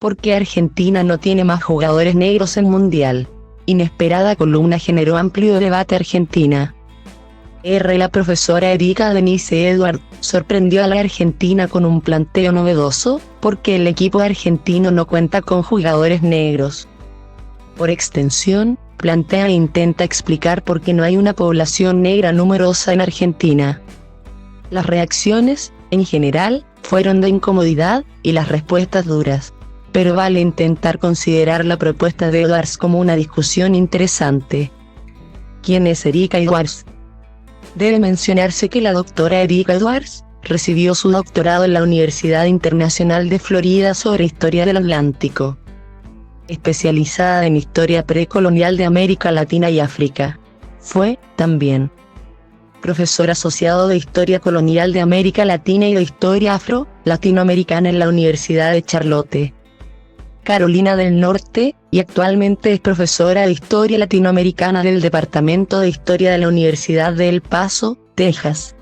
¿Por qué Argentina no tiene más jugadores negros en Mundial? Inesperada columna generó amplio debate Argentina. La profesora Erika Denise Edward sorprendió a la Argentina con un planteo novedoso, porque el equipo argentino no cuenta con jugadores negros. Por extensión, plantea e intenta explicar por qué no hay una población negra numerosa en Argentina. Las reacciones, en general, fueron de incomodidad, y las respuestas duras. Pero vale intentar considerar la propuesta de Edwards como una discusión interesante. ¿Quién es Erika Edwards? Debe mencionarse que la doctora Erika Edwards recibió su doctorado en la Universidad Internacional de Florida sobre Historia del Atlántico, especializada en historia precolonial de América Latina y África. Fue, también, profesor asociado de Historia Colonial de América Latina y de Historia Afro-Latinoamericana en la Universidad de Charlotte, Carolina del Norte, y actualmente es profesora de Historia Latinoamericana del Departamento de Historia de la Universidad de El Paso, Texas.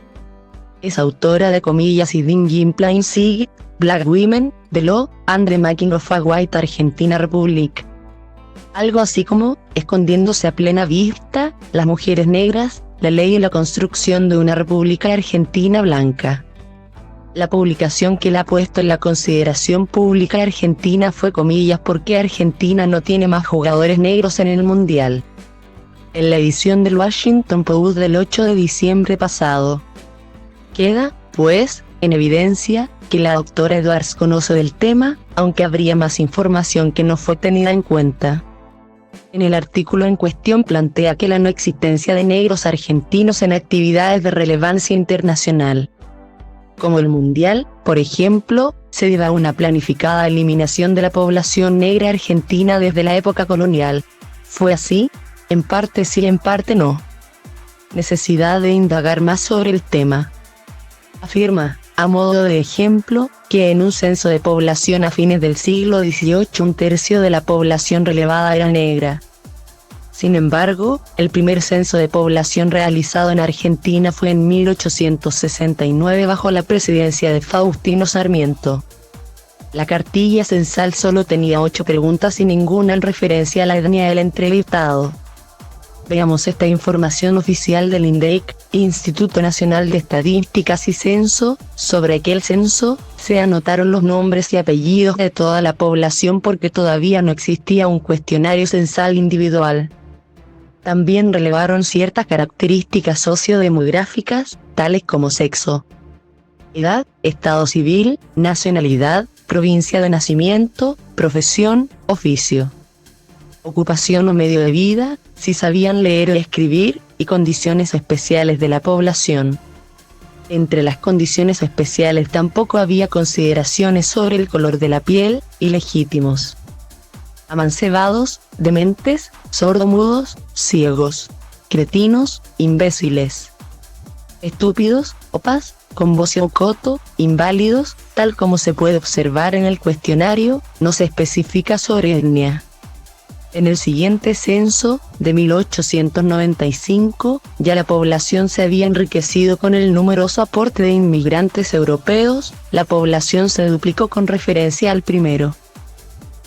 Es autora de Comillas y Digging Plain Sight, Black Women, The Law, and the Making of a White Argentina Republic. Algo así como, escondiéndose a plena vista, las mujeres negras, la ley y la construcción de una república argentina blanca. La publicación que la ha puesto en la consideración pública argentina fue Comillas ¿por qué Argentina no tiene más jugadores negros en el Mundial? En la edición del Washington Post del 8 de diciembre pasado. Queda, pues, en evidencia, que la doctora Edwards conoce del tema, aunque habría más información que no fue tenida en cuenta. En el artículo en cuestión plantea que la no existencia de negros argentinos en actividades de relevancia internacional, como el Mundial, por ejemplo, se debe a una planificada eliminación de la población negra argentina desde la época colonial. ¿Fue así? En parte sí, en parte no. Necesidad de indagar más sobre el tema. Afirma, a modo de ejemplo, que en un censo de población a fines del siglo XVIII un tercio de la población relevada era negra. Sin embargo, el primer censo de población realizado en Argentina fue en 1869 bajo la presidencia de Faustino Sarmiento. La cartilla censal solo tenía 8 preguntas y ninguna en referencia a la etnia del entrevistado. Veamos esta información oficial del INDEC, Instituto Nacional de Estadísticas y Censo. Sobre aquel censo, se anotaron los nombres y apellidos de toda la población porque todavía no existía un cuestionario censal individual. También relevaron ciertas características sociodemográficas, tales como sexo, edad, estado civil, nacionalidad, provincia de nacimiento, profesión, oficio, ocupación o medio de vida, si sabían leer o escribir, y condiciones especiales de la población. Entre las condiciones especiales tampoco había consideraciones sobre el color de la piel, ilegítimos, amancebados, dementes, sordomudos, ciegos, cretinos, imbéciles, estúpidos, opas, con voz o coto, inválidos, tal como se puede observar en el cuestionario, no se especifica sobre etnia. En el siguiente censo, de 1895, ya la población se había enriquecido con el numeroso aporte de inmigrantes europeos, la población se duplicó con referencia al primero,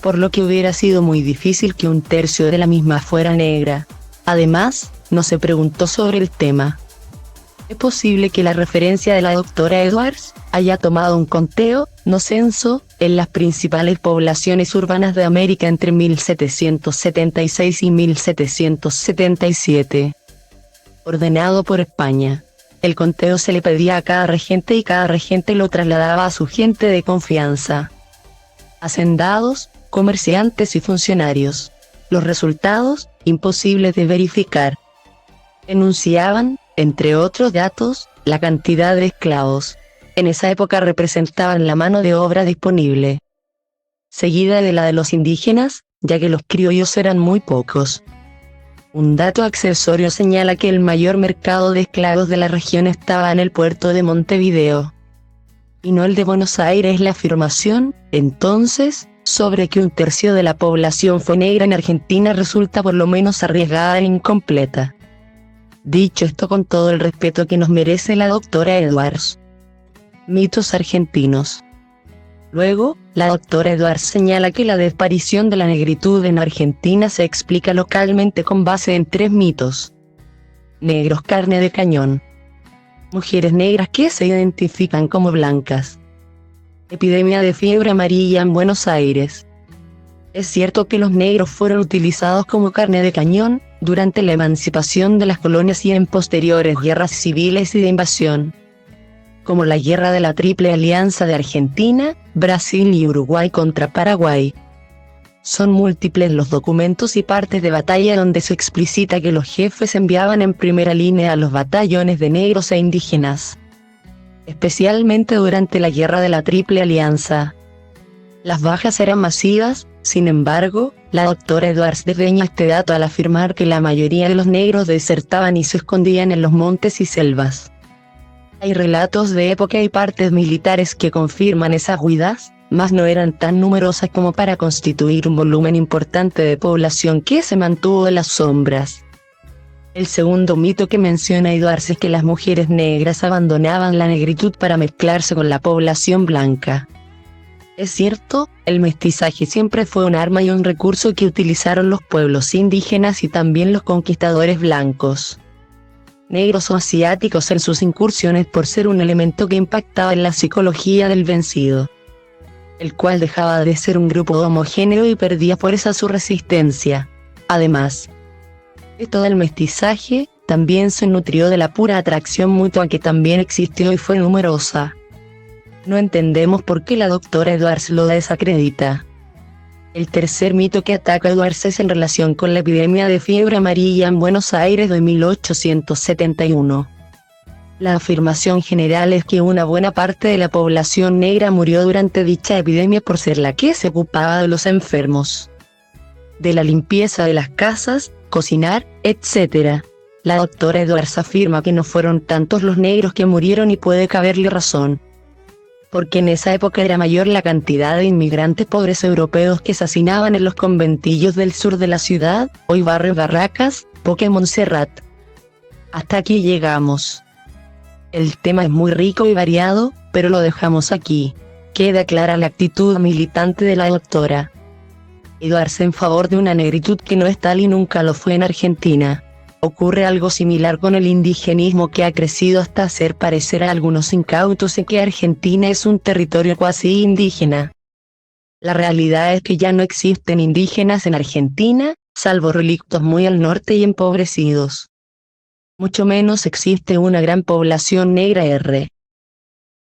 por lo que hubiera sido muy difícil que un tercio de la misma fuera negra. Además, no se preguntó sobre el tema. Es posible que la referencia de la doctora Edwards haya tomado un conteo, no censo, en las principales poblaciones urbanas de América entre 1776 y 1777. Ordenado por España. El conteo se le pedía a cada regente y cada regente lo trasladaba a su gente de confianza. Hacendados, comerciantes y funcionarios. Los resultados, imposibles de verificar. Enunciaban, entre otros datos, la cantidad de esclavos. En esa época representaban la mano de obra disponible, seguida de la de los indígenas, ya que los criollos eran muy pocos. Un dato accesorio señala que el mayor mercado de esclavos de la región estaba en el puerto de Montevideo, y no el de Buenos Aires. La afirmación, entonces, sobre que un tercio de la población fue negra en Argentina resulta por lo menos arriesgada e incompleta. Dicho esto con todo el respeto que nos merece la doctora Edwards. Mitos argentinos. Luego, la doctora Edwards señala que la desaparición de la negritud en Argentina se explica localmente con base en 3 mitos. Negros carne de cañón. Mujeres negras que se identifican como blancas. Epidemia de fiebre amarilla en Buenos Aires. Es cierto que los negros fueron utilizados como carne de cañón durante la emancipación de las colonias y en posteriores guerras civiles y de invasión, como la Guerra de la Triple Alianza de Argentina, Brasil y Uruguay contra Paraguay. Son múltiples los documentos y partes de batalla donde se explicita que los jefes enviaban en primera línea a los batallones de negros e indígenas, especialmente durante la Guerra de la Triple Alianza. Las bajas eran masivas, sin embargo, la doctora Edwards desdeña este dato al afirmar que la mayoría de los negros desertaban y se escondían en los montes y selvas. Hay relatos de época y partes militares que confirman esas huidas, mas no eran tan numerosas como para constituir un volumen importante de población que se mantuvo en las sombras. El segundo mito que menciona Edwards es que las mujeres negras abandonaban la negritud para mezclarse con la población blanca. Es cierto, el mestizaje siempre fue un arma y un recurso que utilizaron los pueblos indígenas y también los conquistadores blancos, negros o asiáticos en sus incursiones por ser un elemento que impactaba en la psicología del vencido, el cual dejaba de ser un grupo homogéneo y perdía fuerza su resistencia. Además, esto del mestizaje también se nutrió de la pura atracción mutua que también existió y fue numerosa. No entendemos por qué la doctora Edwards lo desacredita. El tercer mito que ataca a Edwards es en relación con la epidemia de fiebre amarilla en Buenos Aires de 1871. La afirmación general es que una buena parte de la población negra murió durante dicha epidemia por ser la que se ocupaba de los enfermos, de la limpieza de las casas, cocinar, etc. La doctora Edwards afirma que no fueron tantos los negros que murieron y puede caberle razón, porque en esa época era mayor la cantidad de inmigrantes pobres europeos que se hacinaban en los conventillos del sur de la ciudad, hoy barrio Barracas, Poque Montserrat. Hasta aquí llegamos. El tema es muy rico y variado, pero lo dejamos aquí. Queda clara la actitud militante de la doctora Edwards en favor de una negritud que no es tal y nunca lo fue en Argentina. Ocurre algo similar con el indigenismo que ha crecido hasta hacer parecer a algunos incautos en que Argentina es un territorio cuasi indígena. La realidad es que ya no existen indígenas en Argentina, salvo relictos muy al norte y empobrecidos. Mucho menos existe una gran población negra.